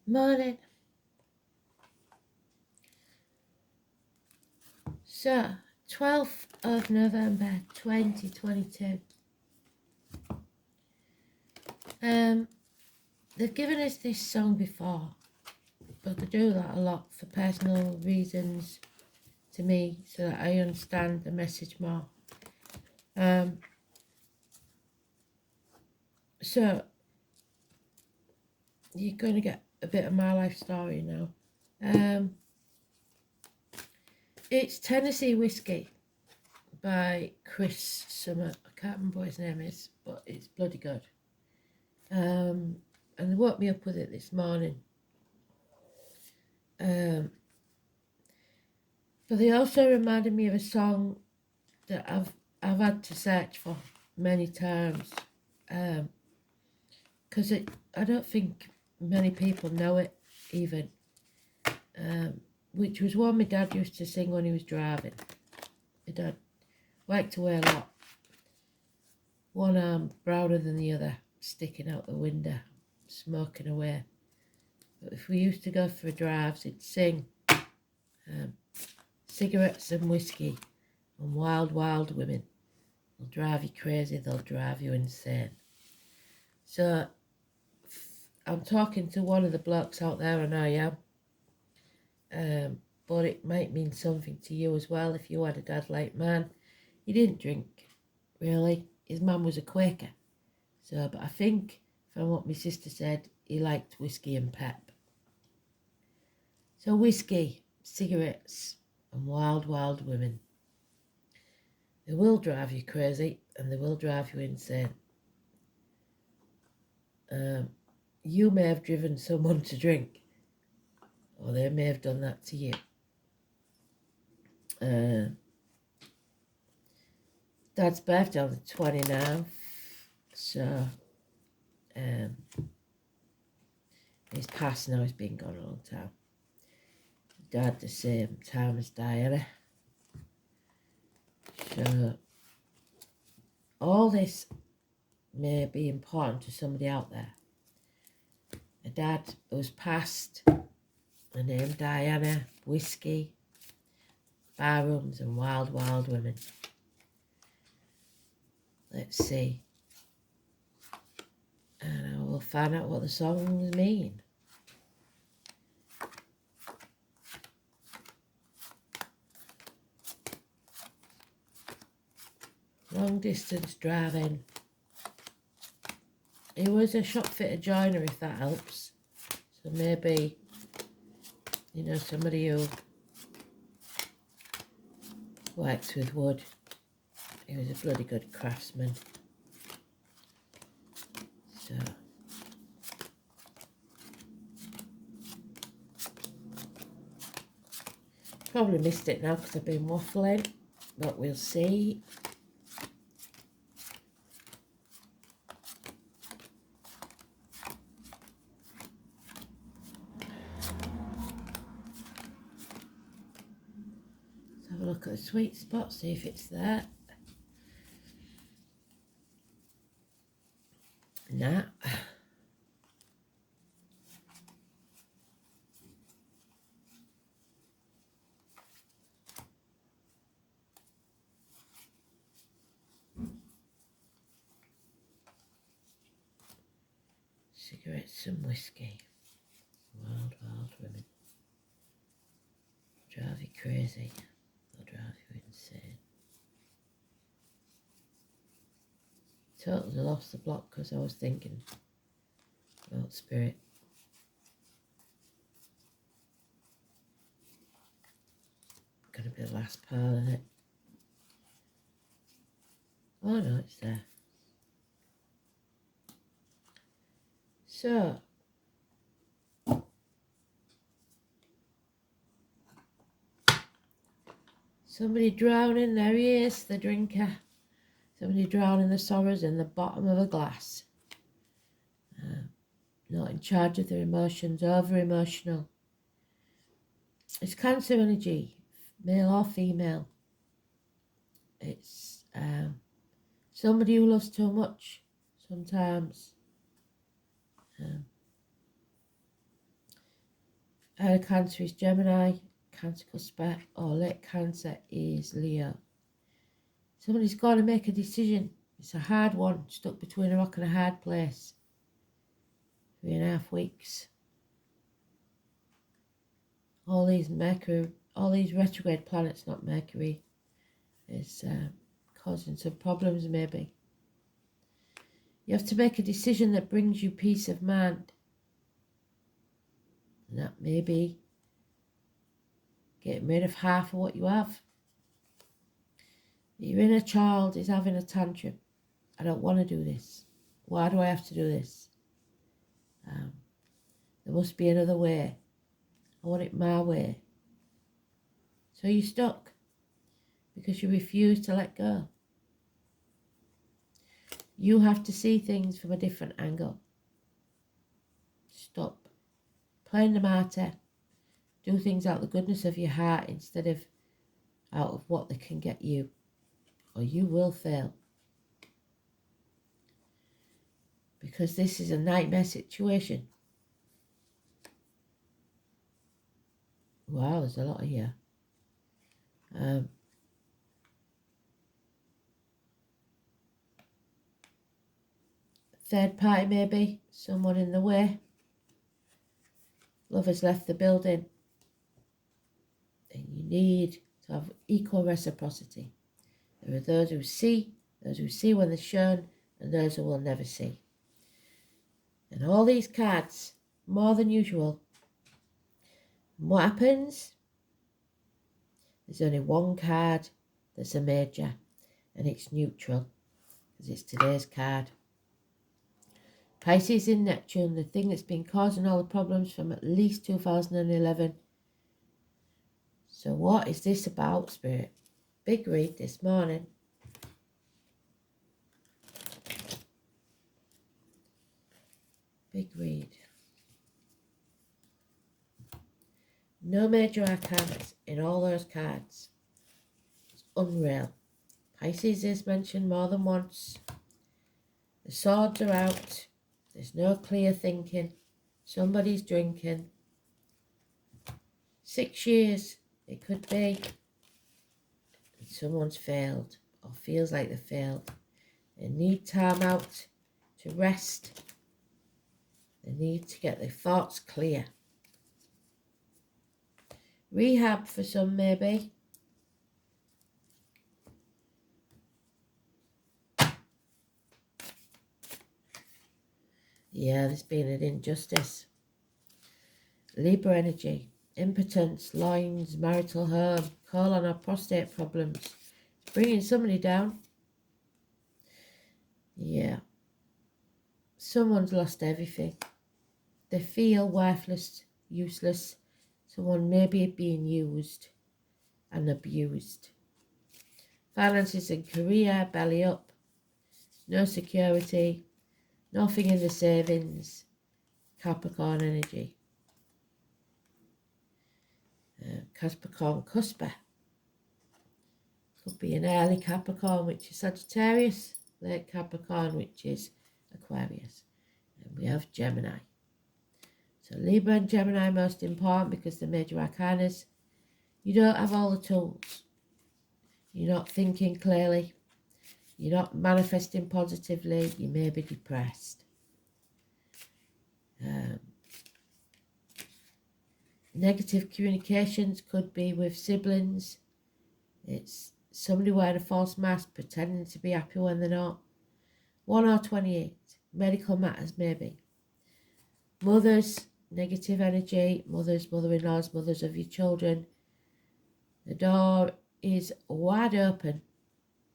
Morning. So, 12th of November 2022. They've given us this song before, but they do that a lot for personal reasons to me so that I understand the message more. So, you're going to get a bit of my life story now. It's Tennessee Whiskey by Chris Summer. I can't remember what his name is, but it's bloody good. And they woke me up with it this morning. But they also reminded me of a song that I've had to search for many times, because I don't think many people know it even, which was one my dad used to sing when he was driving. My dad liked to wear a lot, one arm browner than the other, sticking out the window, smoking away. But if we used to go for drives, he'd sing cigarettes and whiskey and wild, wild women. They'll drive you crazy, they'll drive you insane. So I'm talking to one of the blokes out there, and I am. But it might mean something to you as well if you had a dad like mine. He didn't drink, really. His mum was a Quaker. So, but I think from what my sister said, he liked whiskey and pep. So whiskey, cigarettes, and wild, wild women. They will drive you crazy and they will drive you insane. You may have driven someone to drink, or they may have done that to you. Dad's birthday on the 29th, so he's passed now, he's been gone a long time. Dad the same time as Diana. So all this may be important to somebody out there. A dad who's passed, the name Diana, whiskey, barrooms and wild, wild women. Let's see. And I will find out what the songs mean. Long distance driving. He was a shop fitter joiner, if that helps. So maybe, you know, somebody who works with wood. He was a bloody good craftsman. So probably missed it now because I've been waffling, but we'll see. Let's have a look at the sweet spot, see if it's there. Nah. Cigarettes and whiskey. Wild, wild women. Drive you crazy. They'll drive you insane. Totally lost the plot because I was thinking about spirit. Gonna be the last part of it. Oh no, it's there. So, somebody drowning, there he is, the drinker. Somebody drowning the sorrows in the bottom of a glass. Not in charge of their emotions, over emotional. It's Cancer energy, male or female. It's somebody who loves too much sometimes. Early Cancer is Gemini, Cancer cusper, or late Cancer is Leo. Somebody's got to make a decision. It's a hard one, stuck between a rock and a hard place. 3.5 weeks. All these retrograde planets, not Mercury, is causing some problems maybe. You have to make a decision that brings you peace of mind. And that may be getting rid of half of what you have. Your inner child is having a tantrum. I don't want to do this. Why do I have to do this? There must be another way. I want it my way. So you're stuck because you refuse to let go. You have to see things from a different angle. Stop playing the martyr. Do things out of the goodness of your heart instead of out of what they can get you, or you will fail. Because this is a nightmare situation. Wow, there's a lot here. Third party maybe, someone in the way. Love has left the building. And you need to have equal reciprocity. There are those who see when they're shown, and those who will never see. And all these cards, more than usual. And what happens? There's only one card that's a major, and it's neutral, because it's today's card. Pisces in Neptune, the thing that's been causing all the problems from at least 2011. So what is this about, Spirit? Big read this morning. Big read. No major arcanas in all those cards. It's unreal. Pisces is mentioned more than once. The swords are out. There's no clear thinking. Somebody's drinking. 6 years, it could be. And someone's failed or feels like they failed. They need time out to rest. They need to get their thoughts clear. Rehab for some maybe. Yeah, there's been an injustice. Libra energy, impotence, loins, marital home, colon or prostate problems. It's bringing somebody down. Yeah. Someone's lost everything. They feel worthless, useless. Someone may be being used and abused. Finances and career, belly up. No security. Nothing in the savings. Capricorn energy. Capricorn cusper. Could be an early Capricorn, which is Sagittarius. Late Capricorn, which is Aquarius. And we have Gemini. So Libra and Gemini are most important because they're major arcanas. You don't have all the tools. You're not thinking clearly. You're not manifesting positively. You may be depressed. Negative communications could be with siblings. It's somebody wearing a false mask, pretending to be happy when they're not. 1 or 28. Medical matters, maybe. Mothers, negative energy. Mothers, mother-in-laws, mothers of your children. The door is wide open,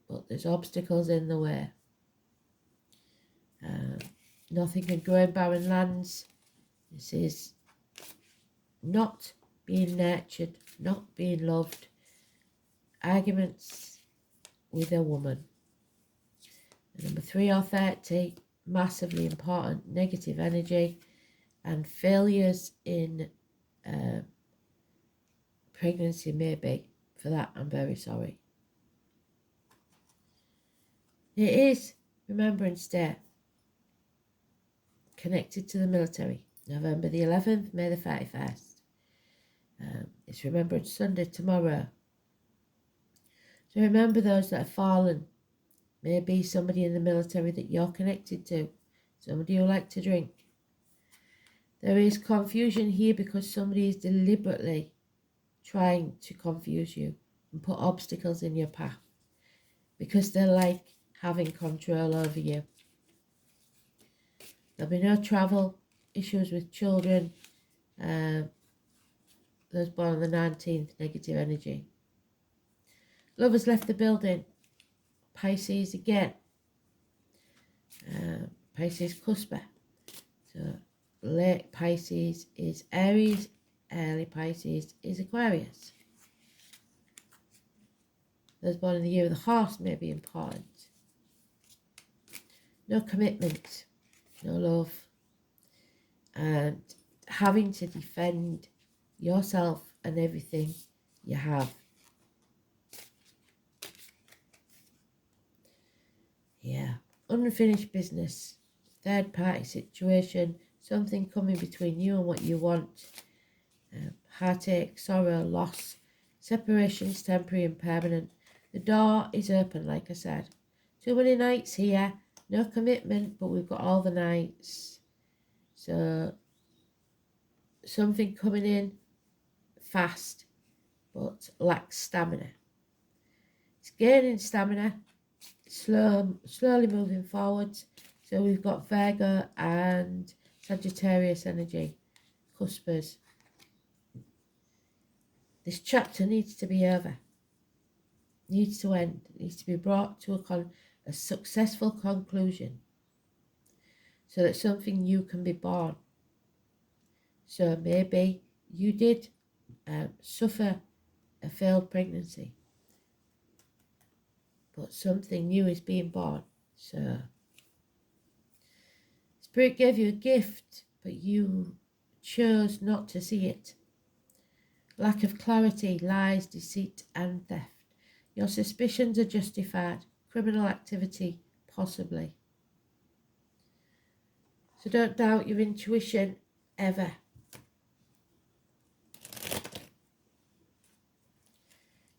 but there's obstacles in the way. Nothing can grow in barren lands. This is not being nurtured, not being loved. Arguments with a woman. Number 3 or 30, massively important, negative energy. And failures in pregnancy maybe. For that, I'm very sorry. It is Remembrance Day. Connected to the military. November the 11th, May the 31st. It's Remembrance Sunday tomorrow. So remember those that have fallen. Maybe somebody in the military that you're connected to. Somebody who likes to drink. There is confusion here because somebody is deliberately trying to confuse you and put obstacles in your path. Because they like having control over you. There'll be no travel, issues with children. Those born on the 19th, negative energy. Lovers left the building. Pisces again. Pisces cusper. So late Pisces is Aries. Early Pisces is Aquarius. Those born in the year of the horse may be important. No commitment. No love. And having to defend yourself and everything you have. Yeah. Unfinished business. Third party situation. Something coming between you and what you want. Heartache, sorrow, loss. Separations, temporary and permanent. The door is open, like I said. Too many nights here. No commitment, but we've got all the nights. So, something coming in fast, but lacks stamina. It's gaining stamina, slowly moving forwards. So we've got Virgo and Sagittarius energy, cuspers. This chapter needs to be over. Needs to end. Needs to be brought to a successful conclusion. So that something new can be born. So maybe you did suffer a failed pregnancy. But something new is being born. So Spirit gave you a gift, but you chose not to see it. Lack of clarity, lies, deceit and theft. Your suspicions are justified. Criminal activity, possibly. So don't doubt your intuition ever.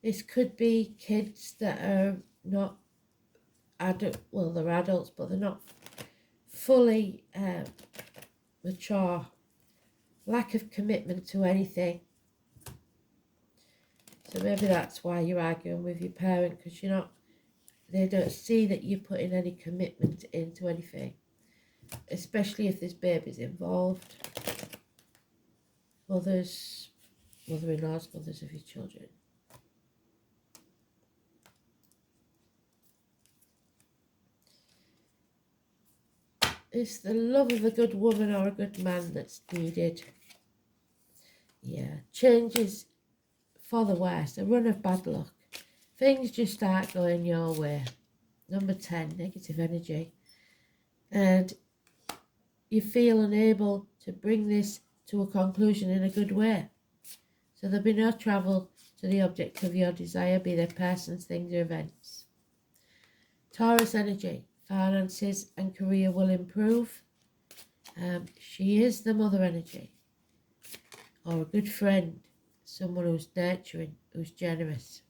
This could be kids that are not adult, well, they're adults, but they're not fully mature. Lack of commitment to anything. So maybe that's why you're arguing with your parent, because they don't see that you're putting any commitment into anything. Especially if this baby's involved. Mothers, mother-in-laws, mothers of your children. It's the love of a good woman or a good man that's needed. Yeah, changes for the worse, a run of bad luck. Things just start going your way. Number 10, negative energy. And you feel unable to bring this to a conclusion in a good way. So there'll be no travel to the object of your desire, be they persons, things or events. Taurus energy. Finances and career will improve. She is the mother energy. Or a good friend. Someone who's nurturing, who's generous.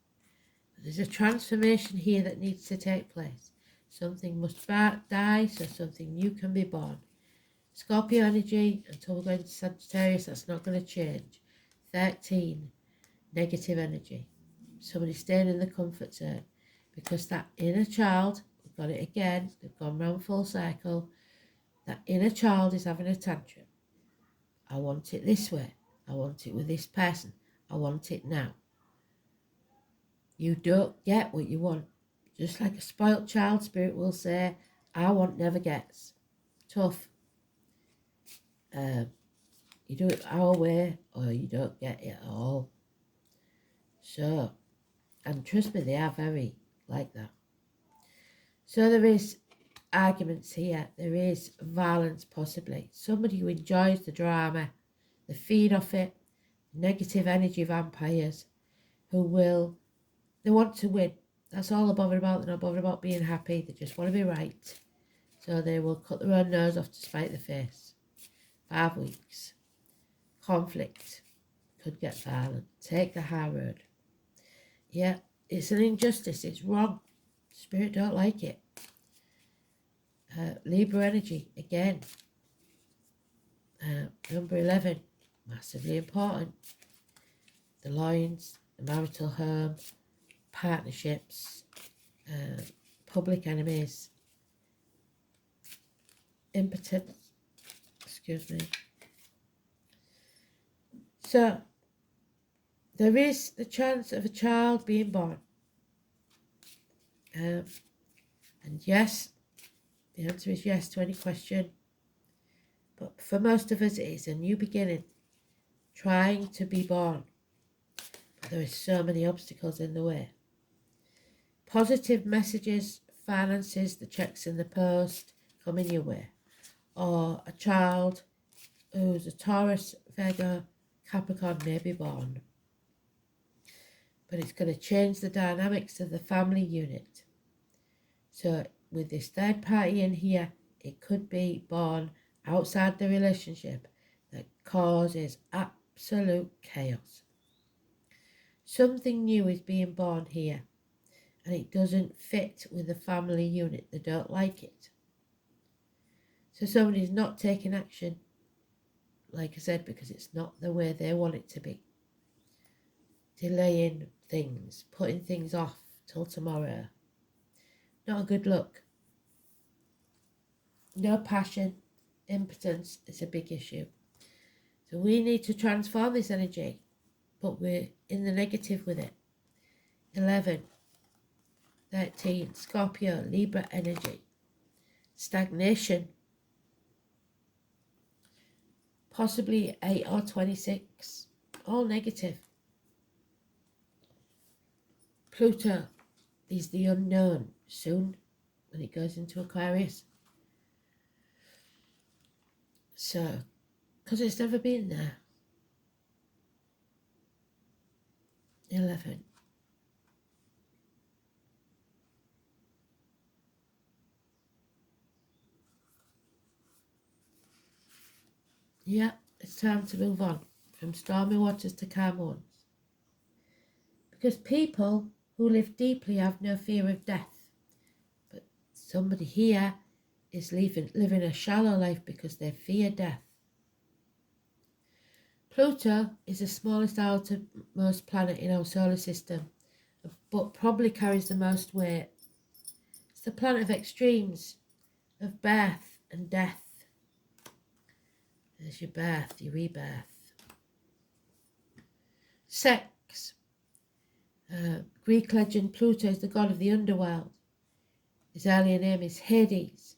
There's a transformation here that needs to take place. Something must die so something new can be born. Scorpio energy, until we're going to Sagittarius, that's not going to change. 13, negative energy. Somebody staying in the comfort zone. Because that inner child, we've got it again, they've gone round full circle, that inner child is having a tantrum. I want it this way. I want it with this person. I want it now. You don't get what you want. Just like a spoilt child, Spirit will say, I want never gets. Tough. You do it our way or you don't get it at all. So, and trust me, they are very like that. So there is arguments here. There is violence possibly. Somebody who enjoys the drama, they feed off it. Negative energy vampires who they want to win. That's all they're bothered about. They're not bothered about being happy. They just want to be right. So they will cut their own nose off to spite the face. 5 weeks. Conflict. could get violent. Take the high road. Yeah, it's an injustice. It's wrong. Spirit don't like it. Libra energy, again. Number 11, massively important. The loins, the marital home, partnerships, public enemies, impotence, excuse me. So, there is the chance of a child being born. And yes, the answer is yes to any question. But for most of us, it is a new beginning, trying to be born. But there are so many obstacles in the way. Positive messages, finances, the checks in the post coming your way. Or a child who's a Taurus, Virgo, Capricorn may be born. But it's going to change the dynamics of the family unit. So with this third party in here, it could be born outside the relationship that causes absolute chaos. Something new is being born here, and it doesn't fit with the family unit. They don't like it. So somebody's not taking action, like I said, because it's not the way they want it to be. Delaying things, putting things off till tomorrow. Not a good look. No passion, impotence is a big issue. So we need to transform this energy, but we're in the negative with it. 11, 13, Scorpio, Libra energy. Stagnation. Possibly 8 or 26. All negative. Pluto is the unknown soon when it goes into Aquarius. So, because it's never been there. 11. Yeah, it's time to move on from stormy waters to calm ones. Because people who live deeply have no fear of death. But somebody here is living a shallow life because they fear death. Pluto is the smallest outermost planet in our solar system, but probably carries the most weight. It's the planet of extremes, of birth and death. There's your birth, your rebirth. Sex. Greek legend, Pluto is the god of the underworld. His earlier name is Hades,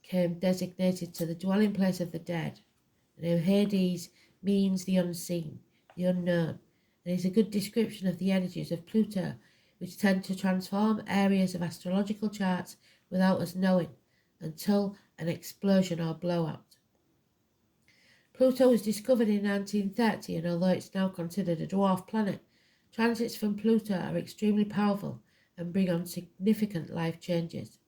came designated to the dwelling place of the dead. The name Hades means the unseen, the unknown, and is a good description of the energies of Pluto, which tend to transform areas of astrological charts without us knowing, until an explosion or blowout. Pluto was discovered in 1930, and although it's now considered a dwarf planet, transits from Pluto are extremely powerful and bring on significant life changes.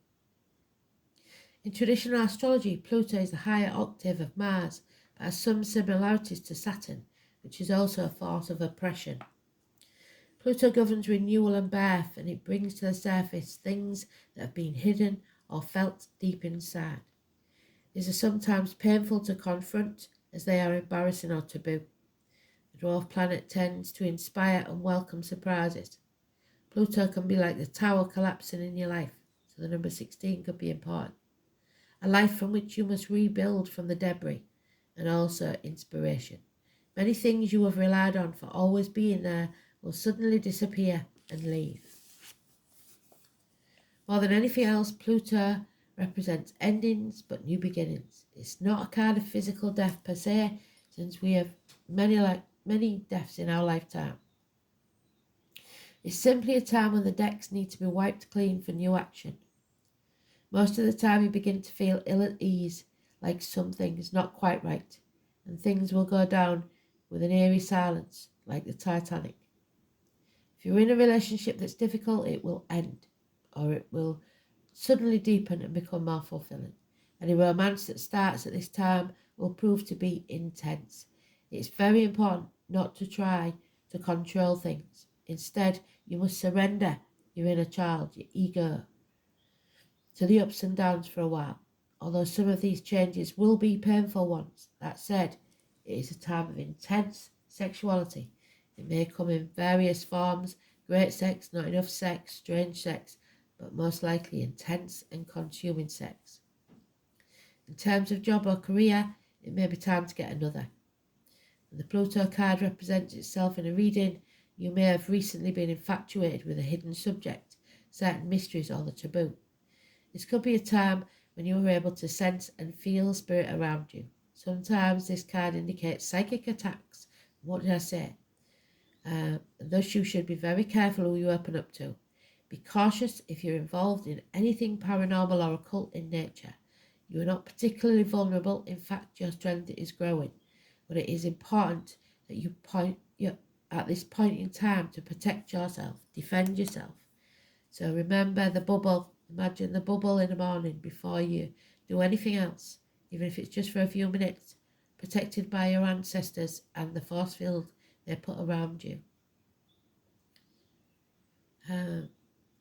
In traditional astrology, Pluto is the higher octave of Mars, but has some similarities to Saturn, which is also a force of oppression. Pluto governs renewal and birth, and it brings to the surface things that have been hidden or felt deep inside. These are sometimes painful to confront, as they are embarrassing or taboo. The dwarf planet tends to inspire and welcome surprises. Pluto can be like the tower collapsing in your life, so the number 16 could be important. A life from which you must rebuild from the debris, and also inspiration. Many things you have relied on for always being there will suddenly disappear and leave. More than anything else, Pluto represents endings but new beginnings. It's not a card of physical death per se, since we have many deaths in our lifetime. It's simply a time when the decks need to be wiped clean for new action. Most of the time you begin to feel ill at ease, like something is not quite right, and things will go down with an eerie silence, like the Titanic. If you're in a relationship that's difficult, it will end, or it will suddenly deepen and become more fulfilling. Any romance that starts at this time will prove to be intense. It's very important not to try to control things. Instead, you must surrender your inner child, your ego, to the ups and downs for a while. Although some of these changes will be painful ones, that said, it is a time of intense sexuality. It may come in various forms: great sex, not enough sex, strange sex, but most likely intense and consuming sex. In terms of job or career, it may be time to get another. When the Pluto card represents itself in a reading, you may have recently been infatuated with a hidden subject, certain mysteries, or the taboo. This could be a time when you are able to sense and feel spirit around you. Sometimes this card indicates psychic attacks. What did I say? Thus you should be very careful who you open up to. Be cautious if you're involved in anything paranormal or occult in nature. You are not particularly vulnerable. In fact, your strength is growing. But it is important that you at this point in time to protect yourself, defend yourself. So remember the bubble. Imagine the bubble in the morning before you do anything else, even if it's just for a few minutes, protected by your ancestors and the force field they put around you.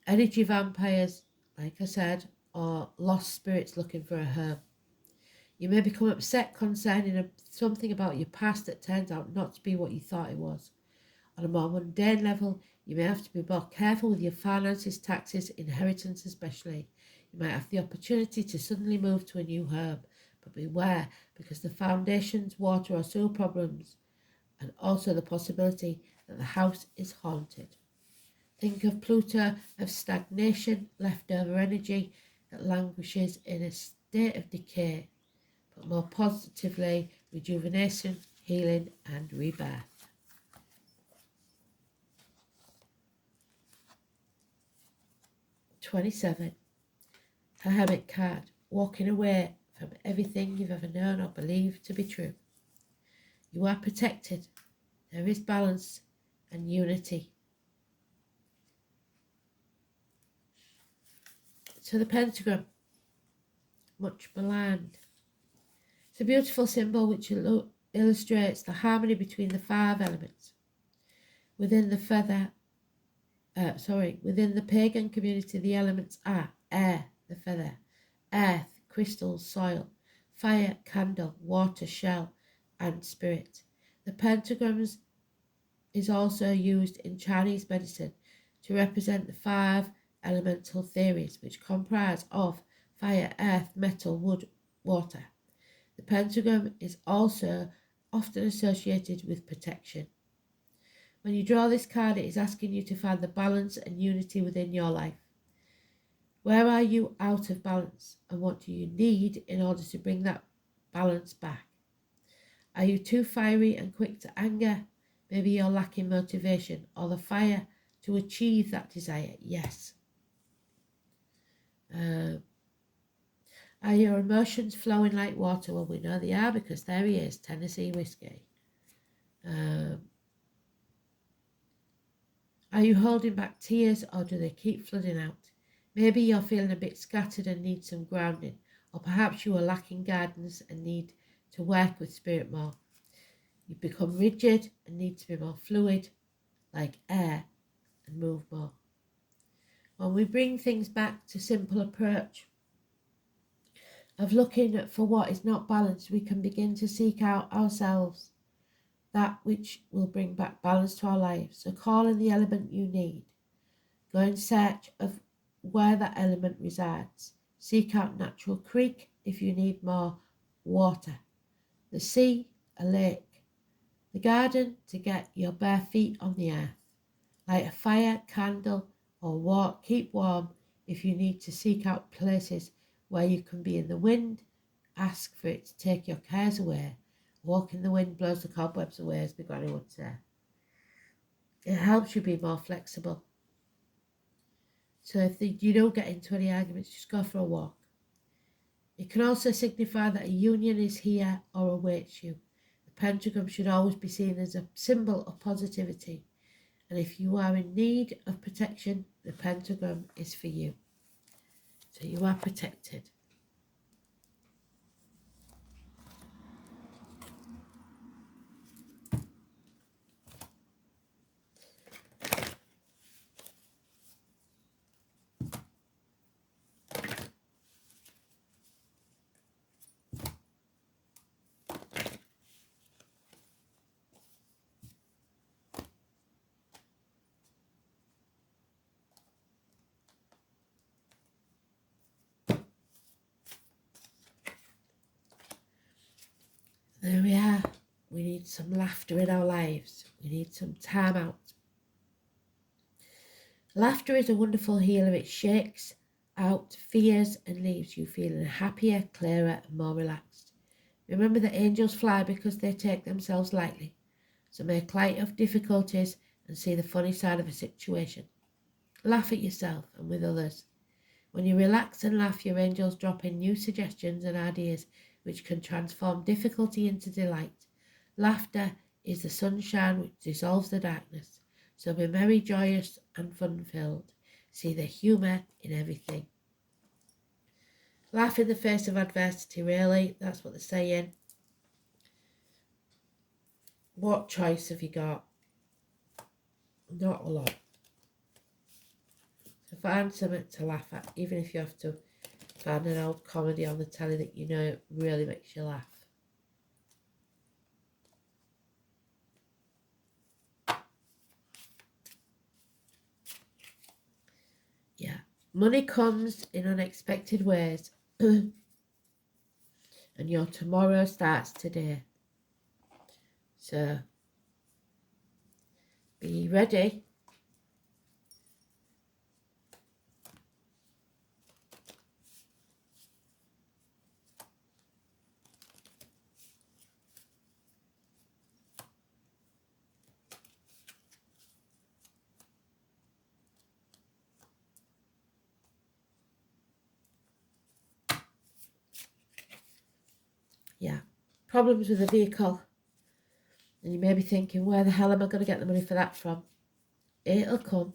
Energy vampires, like I said, or lost spirits looking for a home. You may become upset concerning something about your past that turns out not to be what you thought it was. On a more mundane level, you may have to be more careful with your finances, taxes, inheritance especially. You might have the opportunity to suddenly move to a new home, but beware, because the foundations, water or sewer problems, and also the possibility that the house is haunted. Think of Pluto of stagnation, leftover energy that languishes in a state of decay, but more positively, rejuvenation, healing and rebirth. 27. A Hermit card. Walking away from everything you've ever known or believed to be true. You are protected. There is balance and unity. So the pentagram, much maligned. It's a beautiful symbol which illustrates the harmony between the 5 elements. Within the pagan community, the elements are air, the feather, earth, crystal, soil, fire, candle, water, shell, and spirit. The pentagrams is also used in Chinese medicine to represent the 5 elemental theories, which comprise of fire, earth, metal, wood, water. The pentagram is also often associated with protection. When you draw this card, it is asking you to find the balance and unity within your life. Where are you out of balance, and what do you need in order to bring that balance back? Are you too fiery and quick to anger? Maybe you're lacking motivation or the fire to achieve that desire. Yes. Are your emotions flowing like water? Well, we know they are, because there he is, Tennessee whiskey. Are you holding back tears, or do they keep flooding out? Maybe you're feeling a bit scattered and need some grounding, or perhaps you are lacking guidance and need to work with spirit more. You become rigid and need to be more fluid, like air, and move more. When we bring things back to simple approach of looking for what is not balanced, we can begin to seek out ourselves, that which will bring back balance to our lives. So call in the element you need. Go in search of where that element resides. Seek out natural creek if you need more water. The sea, a lake. The garden to get your bare feet on the earth. Light a fire, candle, or keep warm if you need to seek out places where you can be in the wind. Ask for it to take your cares away. Walk in the wind blows the cobwebs away, as my granny would say. It helps you be more flexible. So if you don't get into any arguments, just go for a walk. It can also signify that a union is here or awaits you. The pentagram should always be seen as a symbol of positivity. And if you are in need of protection, the pentagram is for you. So you are protected. There we are. We need some laughter in our lives. We need some time out. Laughter is a wonderful healer. It shakes out fears and leaves you feeling happier, clearer, and more relaxed. Remember that angels fly because they take themselves lightly. So make light of difficulties and see the funny side of a situation. Laugh at yourself and with others. When you relax and laugh, your angels drop in new suggestions and ideas which can transform difficulty into delight. Laughter is the sunshine which dissolves the darkness. So be merry, joyous, and fun-filled. See the humour in everything. Laugh in the face of adversity, really. That's what they're saying. What choice have you got? Not a lot. So find something to laugh at, even if you have to find an old comedy on the telly that you know really makes you laugh. Yeah. Money comes in unexpected ways. And your tomorrow starts today. So be ready. Yeah. Problems with the vehicle. And you may be thinking, where the hell am I going to get the money for that from? It'll come.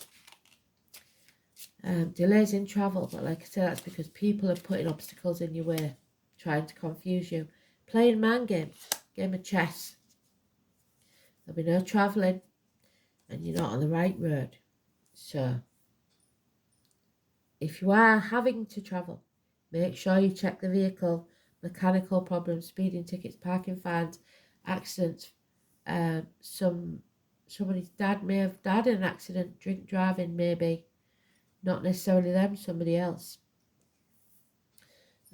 Delays in travel, but like I said, that's because people are putting obstacles in your way, trying to confuse you. Playing mind games, game of chess. There'll be no travelling, and you're not on the right road. So, if you are having to travel, make sure you check the vehicle, mechanical problems, speeding tickets, parking fines, accidents. Somebody's dad may have died in an accident, drink driving maybe. Not necessarily them, somebody else.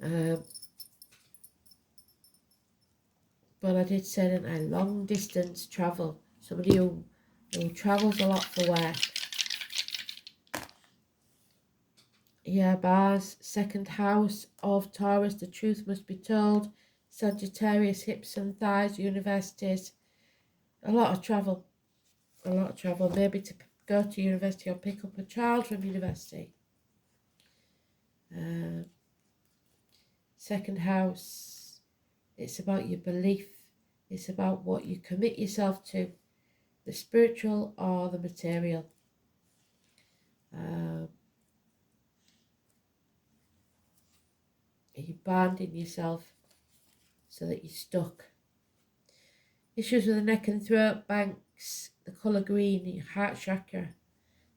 But I did say that I long distance travel. Somebody who travels a lot for work. Yeah, bars, second house of Taurus, the truth must be told. Sagittarius, hips and thighs, universities. A lot of travel. A lot of travel. Maybe to go to university or pick up a child from university. Second house, it's about your belief. It's about what you commit yourself to, the spiritual or the material. Are you binding yourself so that you're stuck? Issues with the neck and throat, banks, the colour green, your heart chakra.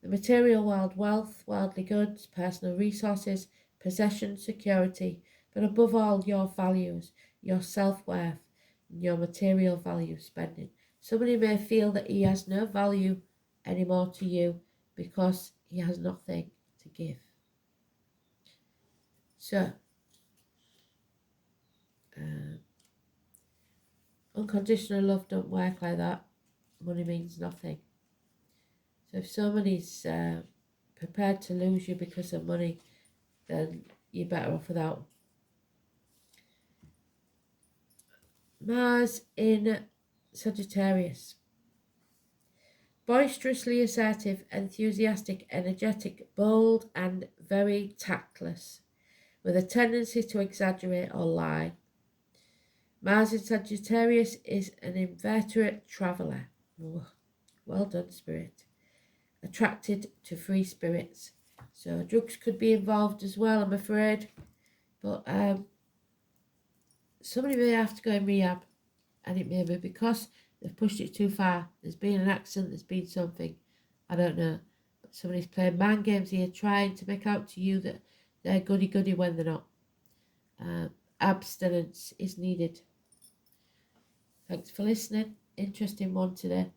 The material world, wealth, worldly goods, personal resources, possession, security, but above all, your values, your self-worth, and your material value spending. Somebody may feel that he has no value anymore to you because he has nothing to give. So, unconditional love don't work like that. Money means nothing. So if somebody's prepared to lose you because of money, then you're better off without them. Mars in Sagittarius. Boisterously assertive, enthusiastic, energetic, bold, and very tactless, with a tendency to exaggerate or lie. Mars in Sagittarius is an inveterate traveller. Well done, Spirit. Attracted to free spirits. So drugs could be involved as well, I'm afraid. But somebody may have to go in rehab, and it may be because they've pushed it too far. There's been an accident, there's been something, I don't know. But somebody's playing mind games here, trying to make out to you that they're goody-goody when they're not. Abstinence is needed. Thanks for listening. Interesting one today.